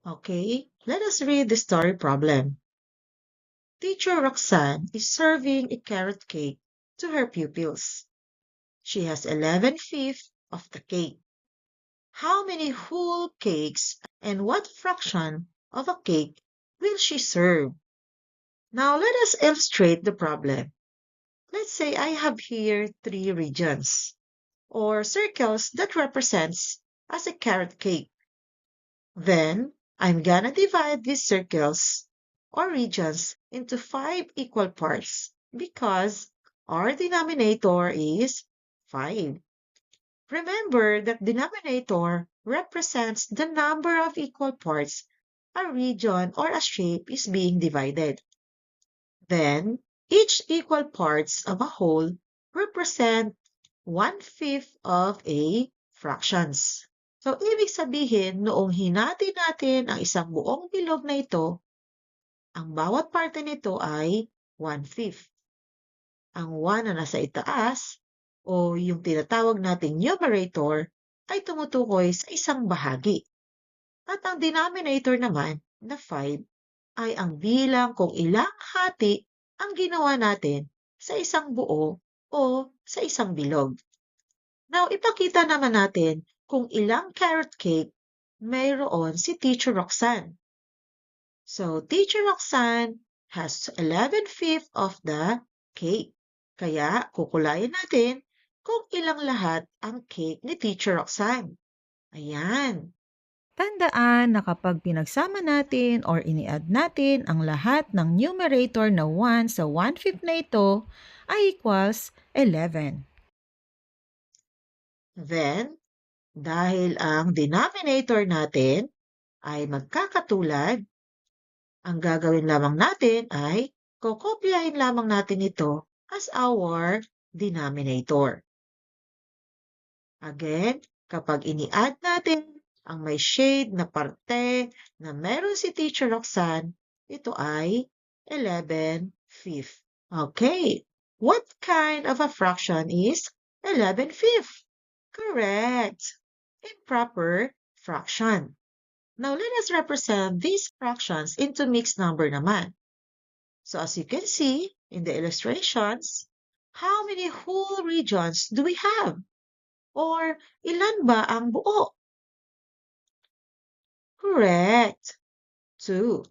Okay, let us read the story problem. Teacher Roxanne is serving a carrot cake to her pupils. She has 11/5 of the cake. How many whole cakes and what fraction of a cake will she serve? Now let us illustrate the problem. Let's say I have here three regions or circles that represents as a carrot cake. Then I'm gonna divide these circles or regions into 5 equal parts because our denominator is 5. Remember that denominator represents the number of equal parts a region or a shape is being divided. Then, each equal parts of a whole represent 1/5 of a fractions. So, ibig sabihin, noong hinati natin ang isang buong bilog na ito, ang bawat parte nito ay 1/5. Ang 1 na nasa itaas, o yung tinatawag nating numerator, ay tumutukoy sa isang bahagi. At ang denominator naman, na 5, ay ang bilang kung ilang hati ang ginawa natin sa isang buo o sa isang bilog. Now, ipakita naman natin kung ilang carrot cake mayroon si Teacher Roxanne. So, Teacher Roxanne has 11/5 of the cake. Kaya, kukulayan natin kung ilang lahat ang cake ni Teacher Roxanne. Ayan. Tandaan na kapag pinagsama natin or ini-add natin ang lahat ng numerator na 1 sa 1/5 na ito ay equals 11. Then, dahil ang denominator natin ay magkakatulad, ang gagawin lamang natin ay kokopyahin lamang natin ito as our denominator. Again, kapag ini-add natin ang may shade na parte na meron si Teacher Roxanne, ito ay 11/5. Okay, what kind of a fraction is 11/5? Correct. Improper fraction. Now, let us represent these fractions into mixed number naman. So, as you can see in the illustrations, how many whole regions do we have? Or ilan ba ang buo? Correct. 2.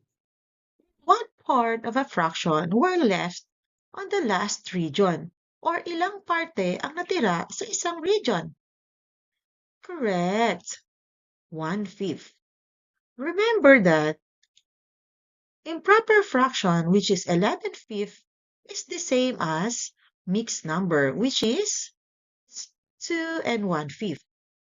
What part of a fraction were left on the last region? Or ilang parte ang natira sa isang region? Correct. 1/5. Remember that improper fraction, which is 11/5, is the same as mixed number, which is 2 and 1/5.